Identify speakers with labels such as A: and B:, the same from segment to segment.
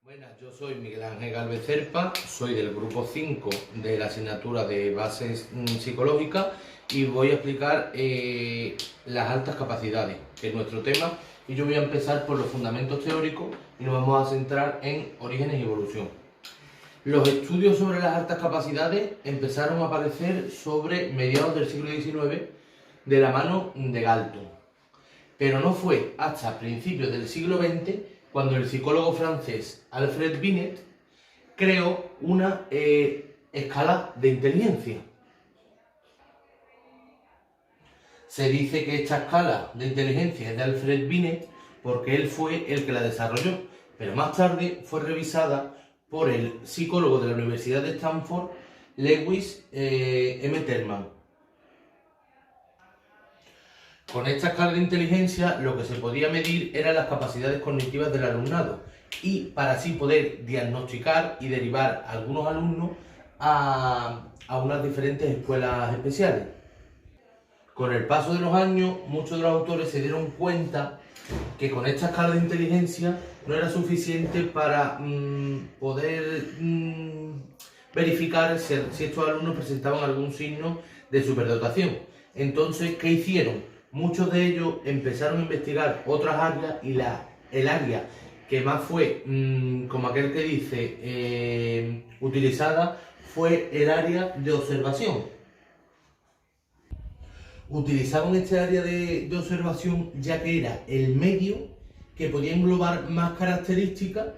A: Buenas, yo soy Miguel Ángel Gálvez Cerpa, soy del grupo 5 de la asignatura de bases psicológicas y voy a explicar las altas capacidades, que es nuestro tema, y yo voy a empezar por los fundamentos teóricos y nos vamos a centrar en orígenes y evolución. Los estudios sobre las altas capacidades empezaron a aparecer sobre mediados del siglo XIX de la mano de Galton, pero no fue hasta principios del siglo XX cuando el psicólogo francés Alfred Binet creó una escala de inteligencia. Se dice que esta escala de inteligencia es de Alfred Binet porque él fue el que la desarrolló, pero más tarde fue revisada por el psicólogo de la Universidad de Stanford, Lewis M. Terman. Con esta escala de inteligencia lo que se podía medir eran las capacidades cognitivas del alumnado y para así poder diagnosticar y derivar a algunos alumnos a unas diferentes escuelas especiales. Con el paso de los años, muchos de los autores se dieron cuenta que con esta escala de inteligencia no era suficiente para poder verificar si estos alumnos presentaban algún signo de superdotación. Entonces, ¿qué hicieron? Muchos de ellos empezaron a investigar otras áreas y el área que más fue, como aquel que dice, utilizada fue el área de observación. Utilizaban este área de observación ya que era el medio que podía englobar más características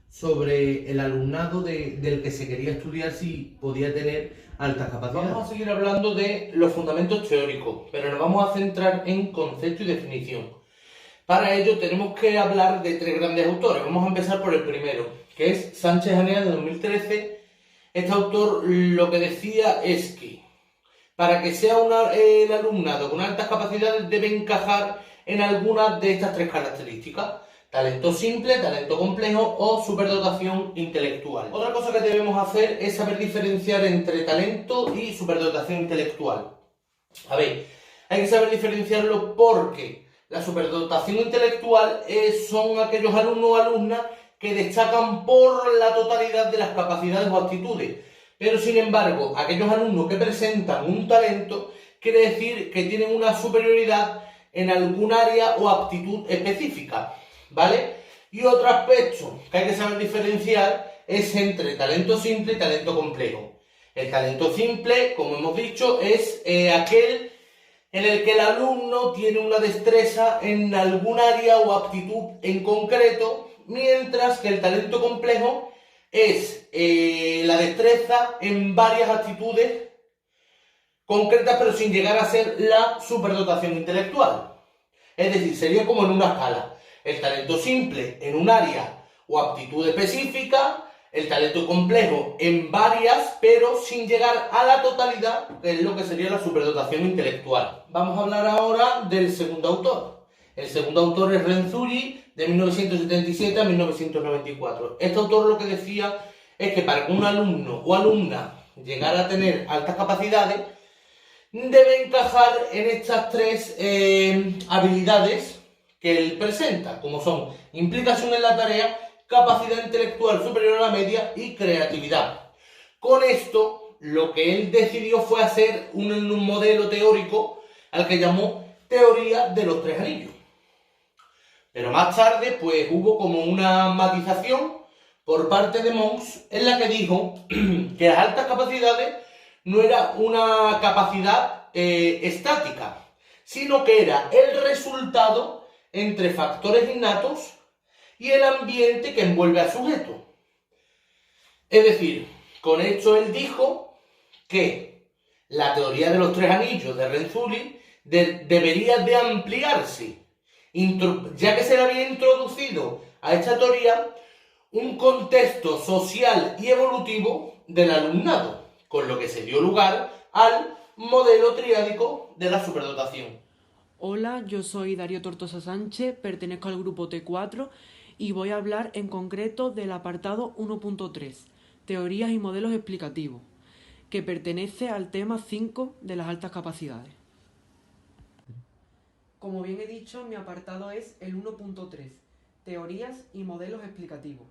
A: sobre el alumnado del que se quería estudiar si podía tener altas capacidades. Vamos a seguir hablando de los fundamentos teóricos, pero nos vamos a centrar en concepto y definición. Para ello tenemos que hablar de tres grandes autores. Vamos a empezar por el primero, que es Sánchez Hanea de 2013. Este autor lo que decía es que para que sea el alumnado con altas capacidades debe encajar en algunas de estas tres características: talento simple, talento complejo o superdotación intelectual. Otra cosa que debemos hacer es saber diferenciar entre talento y superdotación intelectual. A ver, hay que saber diferenciarlo porque la superdotación intelectual son aquellos alumnos o alumnas que destacan por la totalidad de las capacidades o actitudes. Pero sin embargo, aquellos alumnos que presentan un talento quiere decir que tienen una superioridad en algún área o aptitud específica, ¿vale? Y otro aspecto que hay que saber diferenciar es entre talento simple y talento complejo. El talento simple, como hemos dicho, es aquel en el que el alumno tiene una destreza en algún área o aptitud en concreto, mientras que el talento complejo es la destreza en varias actitudes concretas, pero sin llegar a ser la superdotación intelectual. Es decir, sería como en una escala. El talento simple en un área o aptitud específica, el talento complejo en varias, pero sin llegar a la totalidad, que es lo que sería la superdotación intelectual. Vamos a hablar ahora del segundo autor. El segundo autor es Renzulli, de 1977 a 1994. Este autor lo que decía es que para que un alumno o alumna llegara a tener altas capacidades, debe encajar en estas tres habilidades que él presenta, como son implicación en la tarea, capacidad intelectual superior a la media y creatividad. Con esto, lo que él decidió fue hacer un modelo teórico al que llamó teoría de los tres anillos. Pero más tarde, pues hubo como una matización por parte de Mons en la que dijo que las altas capacidades no era una capacidad estática, sino que era el resultado entre factores innatos y el ambiente que envuelve al sujeto. Es decir, con esto él dijo que la teoría de los tres anillos de Renzulli debería de ampliarse, ya que se le había introducido a esta teoría un contexto social y evolutivo del alumnado, con lo que se dio lugar al modelo triádico de la superdotación.
B: Hola, yo soy Darío Tortosa Sánchez, pertenezco al grupo T4 y voy a hablar en concreto del apartado 1.3, Teorías y modelos explicativos, que pertenece al tema 5 de las altas capacidades. Como bien he dicho, mi apartado es el 1.3, Teorías y modelos explicativos.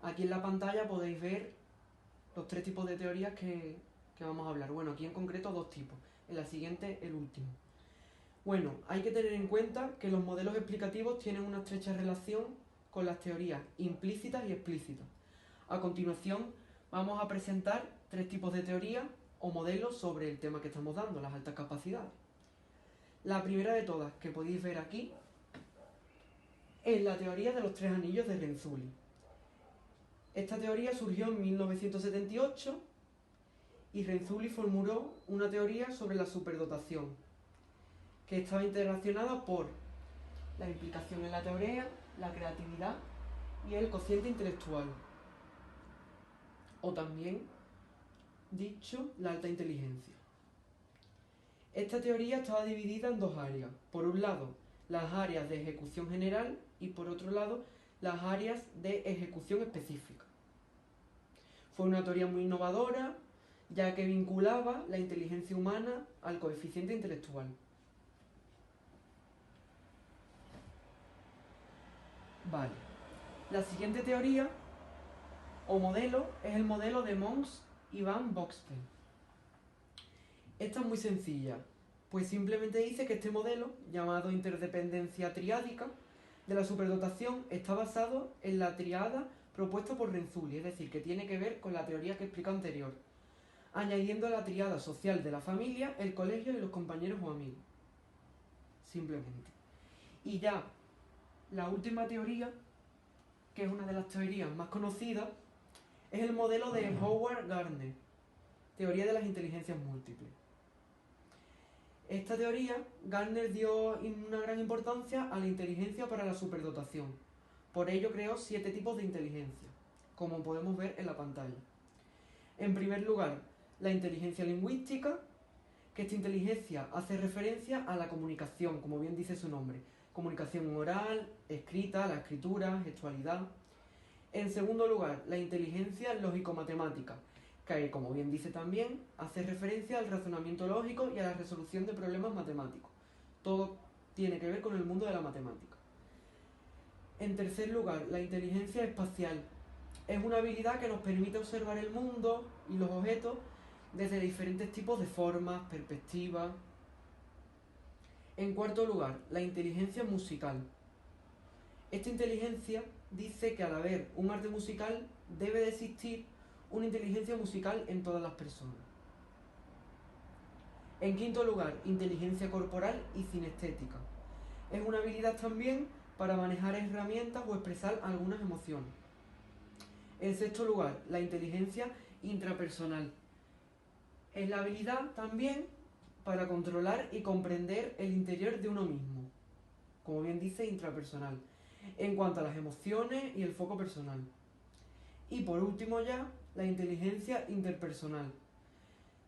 B: Aquí en la pantalla podéis ver los 3 tipos de teorías que vamos a hablar. Bueno, aquí en concreto 2 tipos, en la siguiente el último. Bueno, hay que tener en cuenta que los modelos explicativos tienen una estrecha relación con las teorías implícitas y explícitas. A continuación vamos a presentar 3 tipos de teorías o modelos sobre el tema que estamos dando, las altas capacidades. La primera de todas, que podéis ver aquí, es la teoría de los 3 anillos de Renzulli. Esta teoría surgió en 1978 y Renzulli formuló una teoría sobre la superdotación, que estaba interrelacionada por la implicación en la teoría, la creatividad y el cociente intelectual, o también dicho, la alta inteligencia. Esta teoría estaba dividida en 2 áreas. Por un lado, las áreas de ejecución general y por otro lado, las áreas de ejecución específica. Fue una teoría muy innovadora, ya que vinculaba la inteligencia humana al coeficiente intelectual. Vale. La siguiente teoría o modelo es el modelo de Mons y Van Boxtel. Esta es muy sencilla, pues simplemente dice que este modelo, llamado interdependencia triádica, de la superdotación está basado en la triada propuesta por Renzulli, es decir, que tiene que ver con la teoría que explica anterior, añadiendo a la triada social de la familia, el colegio y los compañeros o amigos. Simplemente. Y ya, la última teoría, que es una de las teorías más conocidas, es el modelo de Howard Gardner, teoría de las inteligencias múltiples. Esta teoría, Gardner dio una gran importancia a la inteligencia para la superdotación. Por ello creó 7 tipos de inteligencia, como podemos ver en la pantalla. En primer lugar, la inteligencia lingüística, que esta inteligencia hace referencia a la comunicación, como bien dice su nombre. Comunicación oral, escrita, la escritura, gestualidad. En segundo lugar, la inteligencia lógico-matemática, que, como bien dice también, hace referencia al razonamiento lógico y a la resolución de problemas matemáticos. Todo tiene que ver con el mundo de la matemática. En tercer lugar, la inteligencia espacial. Es una habilidad que nos permite observar el mundo y los objetos desde diferentes tipos de formas, perspectivas. En cuarto lugar, la inteligencia musical. Esta inteligencia dice que al haber un arte musical debe de existir una inteligencia musical en todas las personas. En quinto lugar, inteligencia corporal y cinestética. Es una habilidad también para manejar herramientas o expresar algunas emociones. En sexto lugar, la inteligencia intrapersonal. Es la habilidad también para controlar y comprender el interior de uno mismo. Como bien dice, intrapersonal. En cuanto a las emociones y el foco personal. Y por último ya, la inteligencia interpersonal.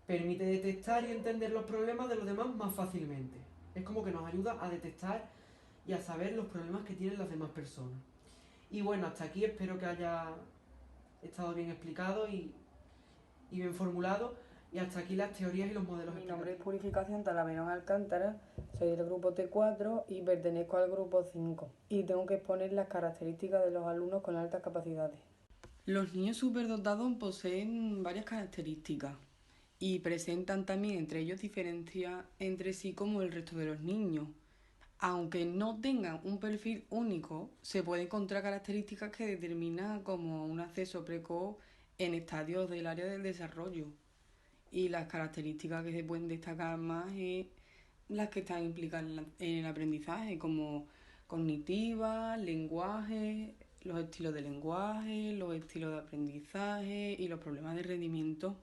B: Permite detectar y entender los problemas de los demás más fácilmente. Es como que nos ayuda a detectar y a saber los problemas que tienen las demás personas. Y bueno, hasta aquí espero que haya estado bien explicado y bien formulado. Y hasta aquí las teorías y los modelos
C: Mi nombre es
B: explicativos.
C: Purificación Talaverón Alcántara, soy del grupo T4 y pertenezco al grupo 5 y tengo que exponer las características de los alumnos con altas capacidades.
D: Los niños superdotados poseen varias características y presentan también entre ellos diferencias entre sí como el resto de los niños. Aunque no tengan un perfil único, se pueden encontrar características que determinan como un acceso precoz en estadios del área del desarrollo. Y las características que se pueden destacar más es las que están implicadas en el aprendizaje, como cognitiva, lenguaje, los estilos de lenguaje, los estilos de aprendizaje y los problemas de rendimiento.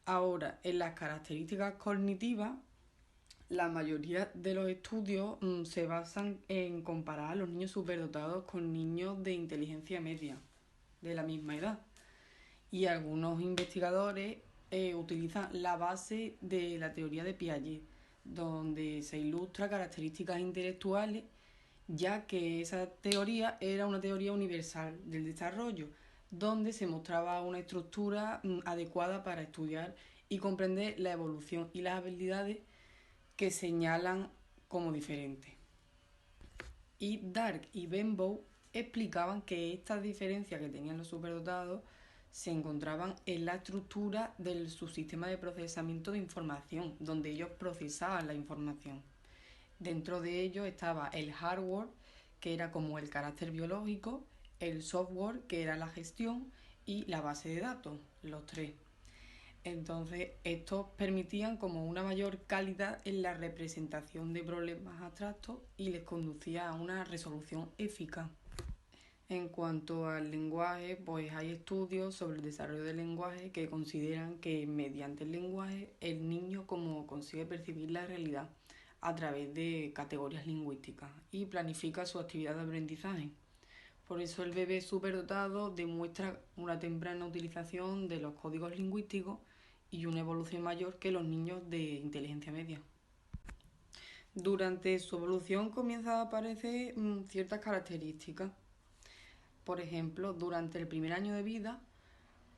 D: Ahora, en las características cognitivas, la mayoría de los estudios se basan en comparar a los niños superdotados con niños de inteligencia media, de la misma edad. Y algunos investigadores utilizan la base de la teoría de Piaget, donde se ilustra características intelectuales, ya que esa teoría era una teoría universal del desarrollo, donde se mostraba una estructura adecuada para estudiar y comprender la evolución y las habilidades que señalan como diferentes. Y Dark y Benbow explicaban que estas diferencias que tenían los superdotados se encontraban en la estructura del subsistema de procesamiento de información, donde ellos procesaban la información. Dentro de ello estaba el hardware, que era como el carácter biológico, el software, que era la gestión, y la base de datos, los tres. Entonces, estos permitían como una mayor calidad en la representación de problemas abstractos y les conducía a una resolución eficaz. En cuanto al lenguaje, pues hay estudios sobre el desarrollo del lenguaje que consideran que mediante el lenguaje el niño como consigue percibir la realidad a través de categorías lingüísticas y planifica su actividad de aprendizaje. Por eso el bebé superdotado demuestra una temprana utilización de los códigos lingüísticos y una evolución mayor que los niños de inteligencia media. Durante su evolución comienzan a aparecer ciertas características. Por ejemplo, durante el primer año de vida,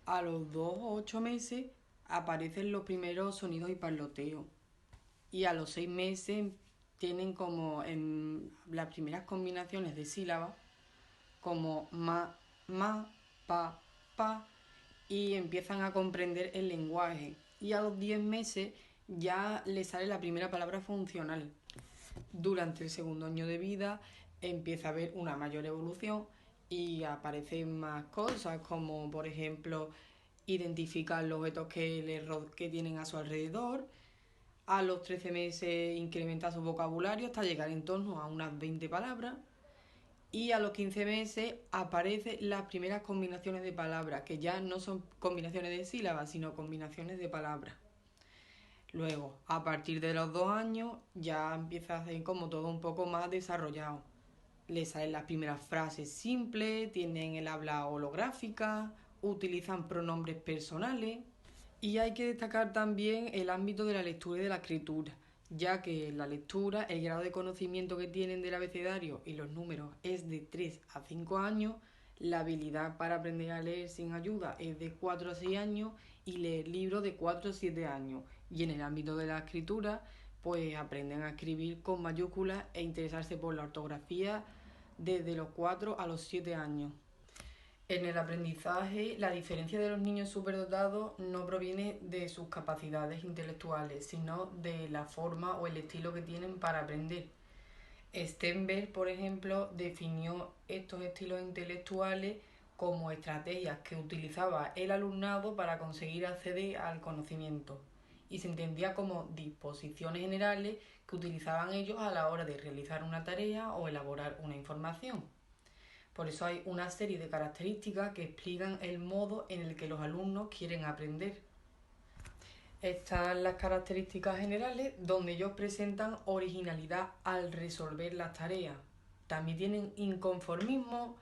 D: a los 2 o 8 meses, aparecen los primeros sonidos y parloteos. Y a los 6 meses tienen como en las primeras combinaciones de sílabas, como ma, pa, y empiezan a comprender el lenguaje. Y a los 10 meses ya les sale la primera palabra funcional. Durante el segundo año de vida empieza a haber una mayor evolución y aparecen más cosas, como por ejemplo identificar los objetos que tienen a su alrededor. A los 13 meses incrementa su vocabulario hasta llegar en torno a unas 20 palabras. Y a los 15 meses aparecen las primeras combinaciones de palabras, que ya no son combinaciones de sílabas, sino combinaciones de palabras. Luego, a partir de los 2 años, ya empieza a ser como todo un poco más desarrollado. Les salen las primeras frases simples, tienen el habla holográfica, utilizan pronombres personales. Y hay que destacar también el ámbito de la lectura y de la escritura, ya que en la lectura el grado de conocimiento que tienen del abecedario y los números es de 3 a 5 años, la habilidad para aprender a leer sin ayuda es de 4 a 6 años y leer libros de 4 a 7 años. Y en el ámbito de la escritura, pues aprenden a escribir con mayúsculas e interesarse por la ortografía desde los 4 a los 7 años. En el aprendizaje, la diferencia de los niños superdotados no proviene de sus capacidades intelectuales, sino de la forma o el estilo que tienen para aprender. Stenberg, por ejemplo, definió estos estilos intelectuales como estrategias que utilizaba el alumnado para conseguir acceder al conocimiento, y se entendía como disposiciones generales que utilizaban ellos a la hora de realizar una tarea o elaborar una información. Por eso hay una serie de características que explican el modo en el que los alumnos quieren aprender. Están las características generales, donde ellos presentan originalidad al resolver las tareas. También tienen inconformismo,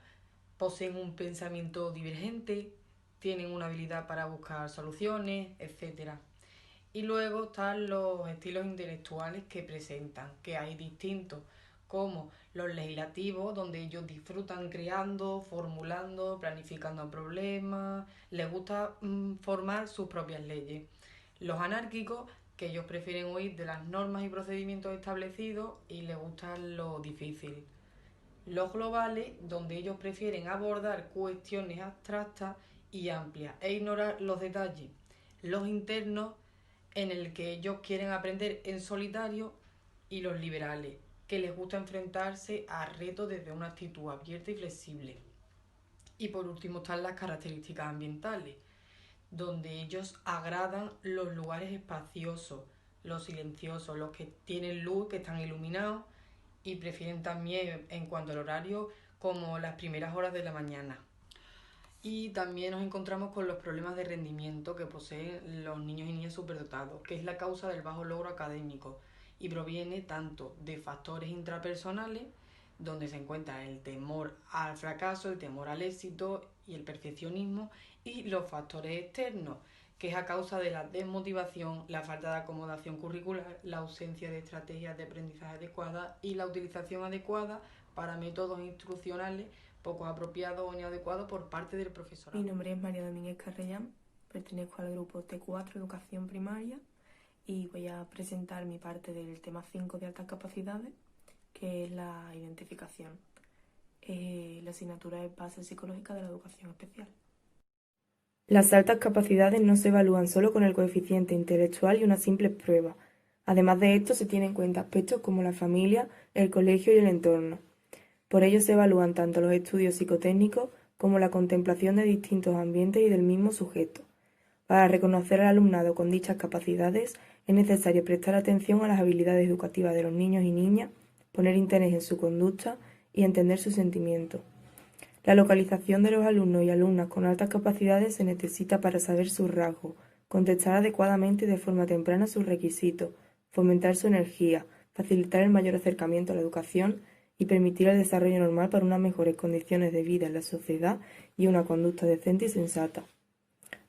D: poseen un pensamiento divergente, tienen una habilidad para buscar soluciones, etc. Y luego están los estilos intelectuales que presentan, que hay distintos, como los legislativos, donde ellos disfrutan creando, formulando, planificando problemas, les gusta formar sus propias leyes. Los anárquicos, que ellos prefieren huir de las normas y procedimientos establecidos y les gusta lo difícil. Los globales, donde ellos prefieren abordar cuestiones abstractas y amplias e ignorar los detalles. Los internos, en el que ellos quieren aprender en solitario, y los liberales, que les gusta enfrentarse a retos desde una actitud abierta y flexible. Y por último están las características ambientales, donde ellos agradan los lugares espaciosos, los silenciosos, los que tienen luz, que están iluminados, y prefieren también, en cuanto al horario, como las primeras horas de la mañana. Y también nos encontramos con los problemas de rendimiento que poseen los niños y niñas superdotados, que es la causa del bajo logro académico, y proviene tanto de factores intrapersonales, donde se encuentra el temor al fracaso, el temor al éxito y el perfeccionismo, y los factores externos, que es a causa de la desmotivación, la falta de acomodación curricular, la ausencia de estrategias de aprendizaje adecuadas y la utilización adecuada para métodos instruccionales poco apropiados o inadecuados por parte del profesorado.
E: Mi nombre es María Domínguez Carrellán, pertenezco al grupo T4 Educación Primaria y voy a presentar mi parte del tema 5 de altas capacidades, que es la identificación. la asignatura de base psicológica de la educación especial.
F: Las altas capacidades no se evalúan solo con el coeficiente intelectual y una simple prueba. Además de esto, se tienen en cuenta aspectos como la familia, el colegio y el entorno. Por ello se evalúan tanto los estudios psicotécnicos como la contemplación de distintos ambientes y del mismo sujeto. Para reconocer al alumnado con dichas capacidades, es necesario prestar atención a las habilidades educativas de los niños y niñas, poner interés en su conducta y entender sus sentimientos. La localización de los alumnos y alumnas con altas capacidades se necesita para saber sus rasgos, contestar adecuadamente y de forma temprana sus requisitos, fomentar su energía, facilitar el mayor acercamiento a la educación y permitir el desarrollo normal para unas mejores condiciones de vida en la sociedad y una conducta decente y sensata.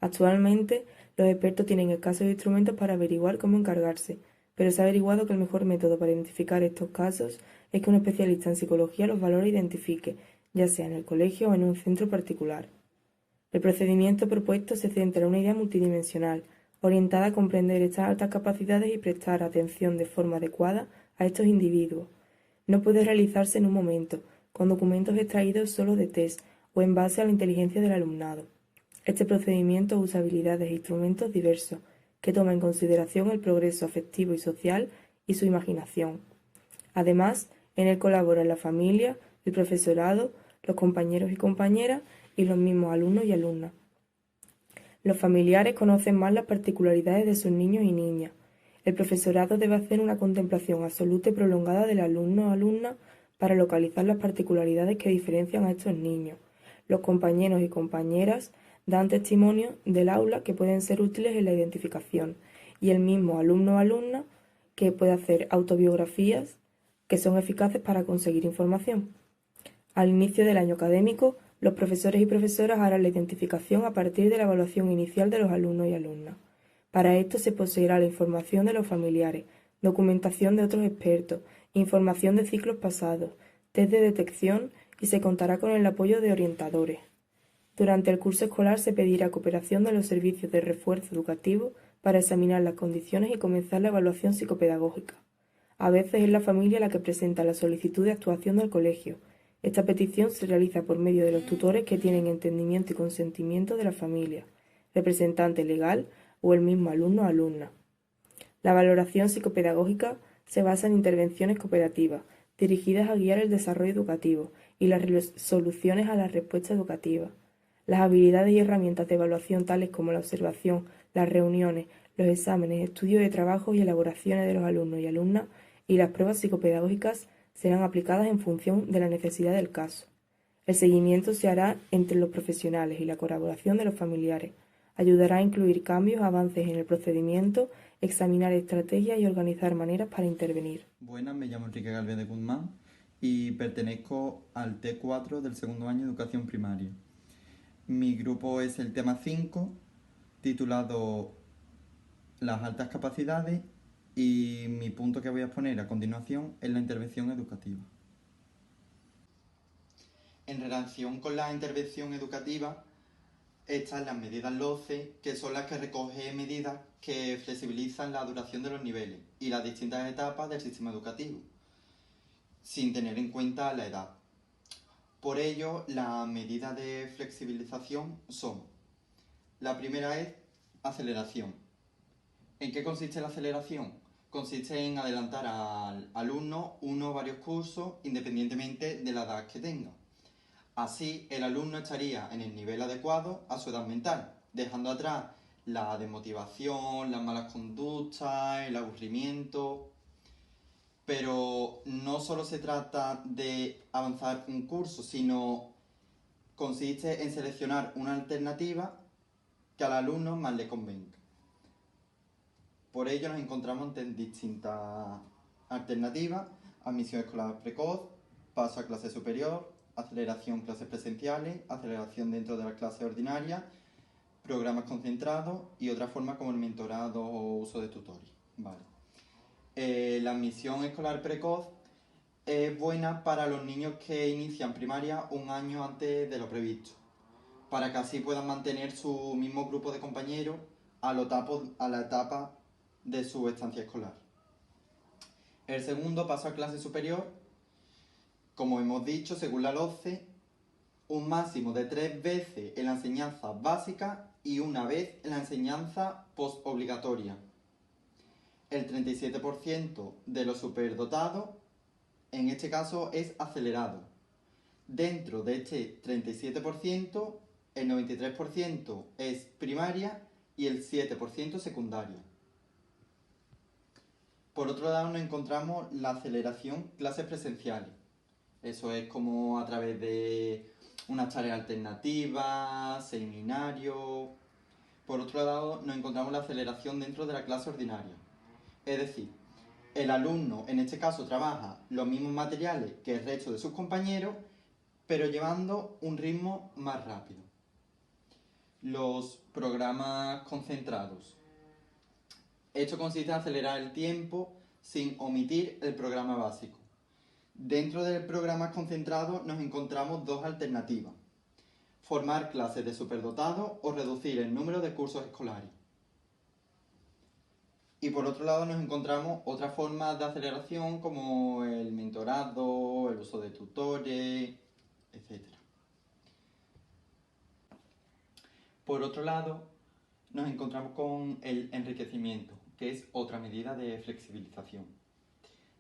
F: Actualmente, los expertos tienen escasos instrumentos para averiguar cómo encargarse, pero se ha averiguado que el mejor método para identificar estos casos es que un especialista en psicología los valore e identifique, ya sea en el colegio o en un centro particular. El procedimiento propuesto se centra en una idea multidimensional, orientada a comprender estas altas capacidades y prestar atención de forma adecuada a estos individuos. No puede realizarse en un momento, con documentos extraídos solo de test o en base a la inteligencia del alumnado. Este procedimiento usa habilidades e instrumentos diversos, que toma en consideración el progreso afectivo y social y su imaginación. Además, en él colaboran la familia, el profesorado, los compañeros y compañeras y los mismos alumnos y alumnas. Los familiares conocen más las particularidades de sus niños y niñas. El profesorado debe hacer una contemplación absoluta y prolongada del alumno o alumna para localizar las particularidades que diferencian a estos niños. Los compañeros y compañeras dan testimonio del aula que pueden ser útiles en la identificación, y el mismo alumno o alumna que puede hacer autobiografías que son eficaces para conseguir información. Al inicio del año académico, los profesores y profesoras harán la identificación a partir de la evaluación inicial de los alumnos y alumnas. Para esto se poseerá la información de los familiares, documentación de otros expertos, información de ciclos pasados, test de detección y se contará con el apoyo de orientadores. Durante el curso escolar se pedirá cooperación de los servicios de refuerzo educativo para examinar las condiciones y comenzar la evaluación psicopedagógica. A veces es la familia la que presenta la solicitud de actuación del colegio. Esta petición se realiza por medio de los tutores que tienen entendimiento y consentimiento de la familia, representante legal o el mismo alumno o alumna. La valoración psicopedagógica se basa en intervenciones cooperativas, dirigidas a guiar el desarrollo educativo y las soluciones a la respuesta educativa. Las habilidades y herramientas de evaluación tales como la observación, las reuniones, los exámenes, estudios de trabajo y elaboraciones de los alumnos y alumnas y las pruebas psicopedagógicas serán aplicadas en función de la necesidad del caso. El seguimiento se hará entre los profesionales y la colaboración de los familiares. Ayudará a incluir cambios, avances en el procedimiento, examinar estrategias y organizar maneras para intervenir.
G: Buenas, me llamo Enrique Galvez de Guzmán y pertenezco al T4 del segundo año de educación primaria. Mi grupo es el tema 5, titulado Las altas capacidades, y mi punto que voy a exponer a continuación es la intervención educativa. En relación con la intervención educativa, están las medidas LOCE, que son las que recogen medidas que flexibilizan la duración de los niveles y las distintas etapas del sistema educativo, sin tener en cuenta la edad. Por ello, las medidas de flexibilización son: la primera es aceleración. ¿En qué consiste la aceleración? Consiste en adelantar al alumno uno o varios cursos independientemente de la edad que tenga. Así, el alumno estaría en el nivel adecuado a su edad mental, dejando atrás la desmotivación, las malas conductas, el aburrimiento. Pero no solo se trata de avanzar un curso, sino consiste en seleccionar una alternativa que al alumno más le convenga. Por ello nos encontramos en distintas alternativas: admisión escolar precoz, paso a clase superior, aceleración clases presenciales, aceleración dentro de las clases ordinarias, programas concentrados y otra forma como el mentorado o uso de tutores. Vale. La admisión escolar precoz es buena para los niños que inician primaria un año antes de lo previsto, para que así puedan mantener su mismo grupo de compañeros a la etapa de su estancia escolar. El segundo, paso a clase superior, como hemos dicho, según la LOCE, un máximo de 3 veces en la enseñanza básica y una vez en la enseñanza postobligatoria. El 37% de los superdotados, en este caso, es acelerado. Dentro de este 37%, el 93% es primaria y el 7% secundaria. Por otro lado, nos encontramos la aceleración clases presenciales. Eso es como a través de unas tareas alternativas, seminarios. Por otro lado, nos encontramos la aceleración dentro de la clase ordinaria. Es decir, el alumno, en este caso, trabaja los mismos materiales que el resto de sus compañeros, pero llevando un ritmo más rápido. Los programas concentrados. Esto consiste en acelerar el tiempo sin omitir el programa básico. Dentro del programa concentrado nos encontramos dos alternativas: formar clases de superdotados o reducir el número de cursos escolares. Y por otro lado nos encontramos otras formas de aceleración como el mentorado, el uso de tutores, etc. Por otro lado, nos encontramos con el enriquecimiento, que es otra medida de flexibilización.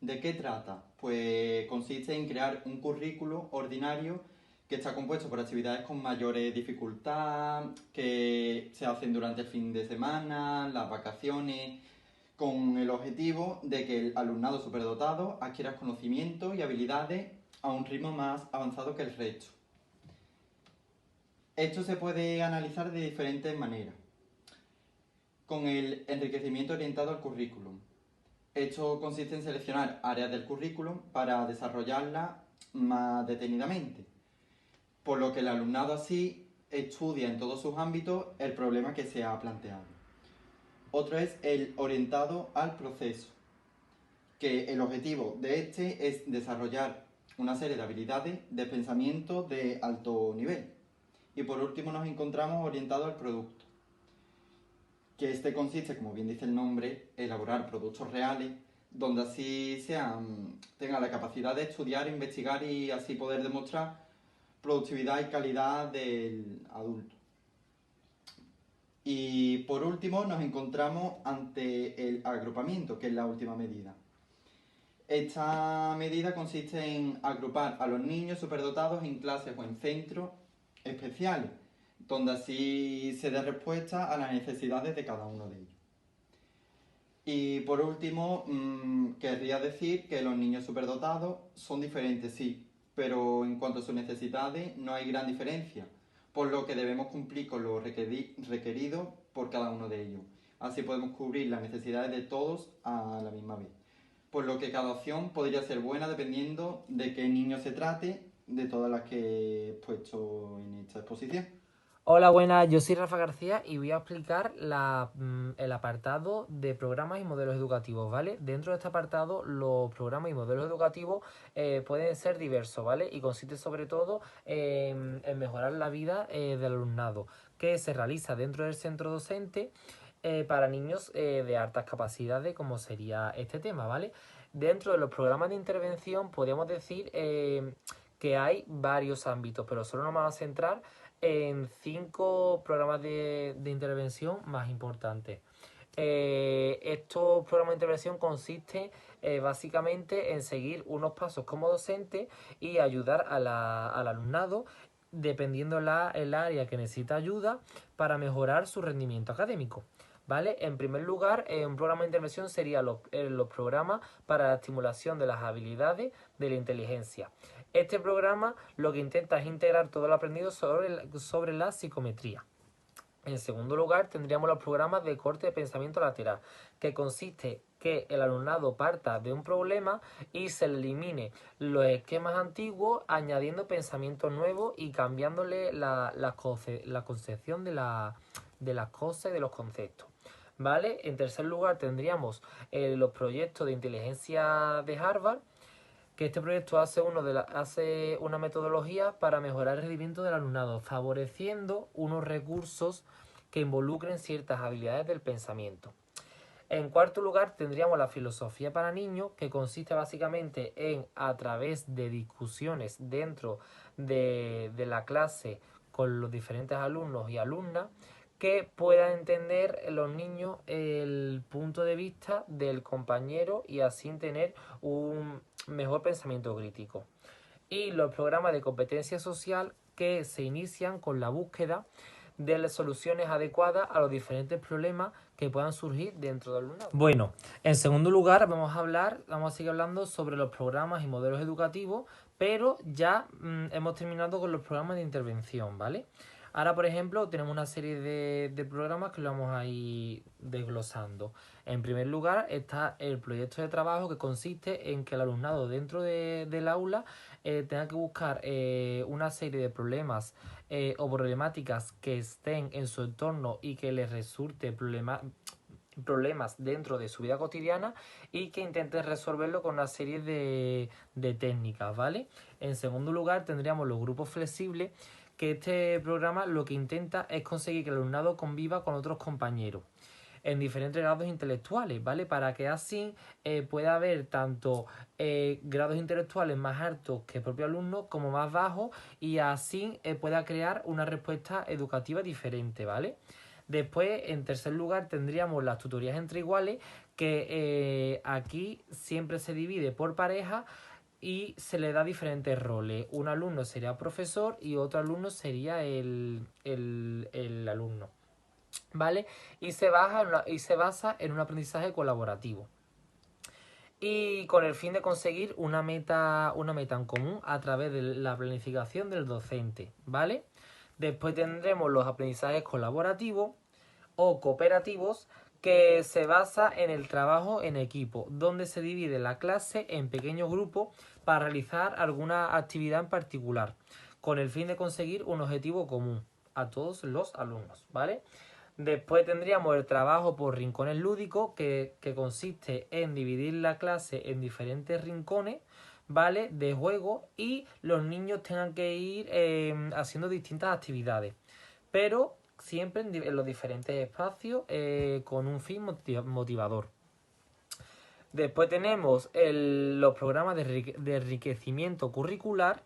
G: ¿De qué trata? Pues consiste en crear un currículo ordinario que está compuesto por actividades con mayores dificultad, que se hacen durante el fin de semana, las vacaciones, con el objetivo de que el alumnado superdotado adquiera conocimientos y habilidades a un ritmo más avanzado que el resto. Esto se puede analizar de diferentes maneras. Con el enriquecimiento orientado al currículum. Esto consiste en seleccionar áreas del currículum para desarrollarlas más detenidamente, por lo que el alumnado así estudia en todos sus ámbitos el problema que se ha planteado. Otro es el orientado al proceso, que el objetivo de este es desarrollar una serie de habilidades de pensamiento de alto nivel. Y por último nos encontramos orientado al producto, que este consiste, como bien dice el nombre, en elaborar productos reales, donde así tengan la capacidad de estudiar, investigar y así poder demostrar productividad y calidad del adulto. Y por último nos encontramos ante el agrupamiento, que es la última medida. Esta medida consiste en agrupar a los niños superdotados en clases o en centros especiales, donde así se dé respuesta a las necesidades de cada uno de ellos. Y por último, querría decir que los niños superdotados son diferentes, sí, pero en cuanto a sus necesidades no hay gran diferencia, por lo que debemos cumplir con lo requerido por cada uno de ellos. Así podemos cubrir las necesidades de todos a la misma vez. Por lo que cada opción podría ser buena dependiendo de qué niño se trate, de todas las que he puesto en esta exposición.
H: Hola, buenas, yo soy Rafa García y voy a explicar el apartado de programas y modelos educativos, ¿vale? Dentro de este apartado, los programas y modelos educativos pueden ser diversos, ¿vale? Y consiste sobre todo en mejorar la vida del alumnado, que se realiza dentro del centro docente para niños de altas capacidades, como sería este tema, ¿vale? Dentro de los programas de intervención podríamos decir que hay varios ámbitos, pero solo nos vamos a centrar en 5 programas de intervención más importantes. Estos programas de intervención consisten básicamente en seguir unos pasos como docente y ayudar al alumnado dependiendo el área que necesita ayuda para mejorar su rendimiento académico. ¿Vale? En primer lugar, un programa de intervención sería los programas para la estimulación de las habilidades de la inteligencia. Este programa lo que intenta es integrar todo lo aprendido sobre la psicometría. En segundo lugar, tendríamos los programas de corte de pensamiento lateral, que consiste que el alumnado parta de un problema y se elimine los esquemas antiguos, añadiendo pensamientos nuevos y cambiándole la concepción de las cosas y de los conceptos. ¿Vale? En tercer lugar tendríamos los proyectos de inteligencia de Harvard, que este proyecto hace una metodología para mejorar el rendimiento del alumnado, favoreciendo unos recursos que involucren ciertas habilidades del pensamiento. En cuarto lugar tendríamos la filosofía para niños, que consiste básicamente en, a través de discusiones dentro de la clase con los diferentes alumnos y alumnas, que puedan entender los niños el punto de vista del compañero y así tener un mejor pensamiento crítico. Y los programas de competencia social, que se inician con la búsqueda de las soluciones adecuadas a los diferentes problemas que puedan surgir dentro del alumnado. Bueno, en segundo lugar vamos a seguir hablando sobre los programas y modelos educativos, pero ya hemos terminado con los programas de intervención, ¿vale? Ahora, por ejemplo, tenemos una serie de programas que lo vamos a ir desglosando. En primer lugar está el proyecto de trabajo, que consiste en que el alumnado dentro del aula tenga que buscar una serie de problemas o problemáticas que estén en su entorno y que les resulte problemas dentro de su vida cotidiana y que intenten resolverlo con una serie de técnicas, ¿vale? En segundo lugar tendríamos los grupos flexibles, que este programa lo que intenta es conseguir que el alumnado conviva con otros compañeros en diferentes grados intelectuales, ¿vale? Para que así pueda haber tanto grados intelectuales más altos que el propio alumno como más bajos, y así pueda crear una respuesta educativa diferente, ¿vale? Después, en tercer lugar, tendríamos las tutorías entre iguales, que aquí siempre se divide por pareja y se le da diferentes roles. Un alumno sería profesor y otro alumno sería el alumno, ¿vale? Y se basa en un aprendizaje colaborativo y con el fin de conseguir una meta en común a través de la planificación del docente, ¿vale? Después tendremos los aprendizajes colaborativos o cooperativos, que se basa en el trabajo en equipo, donde se divide la clase en pequeños grupos para realizar alguna actividad en particular, con el fin de conseguir un objetivo común a todos los alumnos, ¿vale? Después tendríamos el trabajo por rincones lúdicos, que consiste en dividir la clase en diferentes rincones, ¿vale? De juego, y los niños tengan que ir haciendo distintas actividades, pero siempre en los diferentes espacios con un fin motivador. Después tenemos los programas de enriquecimiento curricular,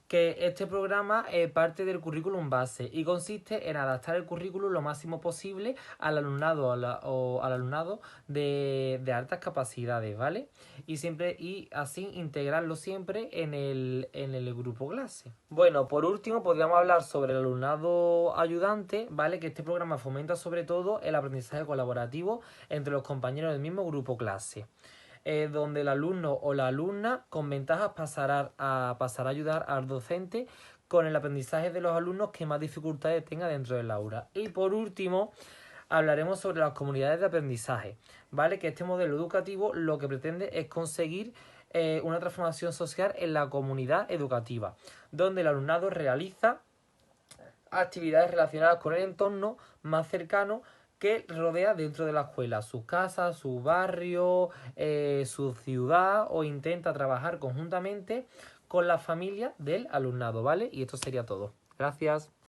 H: que este programa parte del currículum base y consiste en adaptar el currículum lo máximo posible al alumnado o al alumnado de altas capacidades, ¿vale? Y así integrarlo siempre en el grupo clase. Bueno, por último podríamos hablar sobre el alumnado ayudante, ¿vale? Que este programa fomenta sobre todo el aprendizaje colaborativo entre los compañeros del mismo grupo clase, donde el alumno o la alumna con ventajas pasará a ayudar al docente con el aprendizaje de los alumnos que más dificultades tenga dentro del aula. Y por último hablaremos sobre las comunidades de aprendizaje, ¿vale? Que este modelo educativo lo que pretende es conseguir una transformación social en la comunidad educativa, donde el alumnado realiza actividades relacionadas con el entorno más cercano que rodea dentro de la escuela, sus casas, su barrio, su ciudad, o intenta trabajar conjuntamente con la familia del alumnado, ¿vale? Y esto sería todo. Gracias.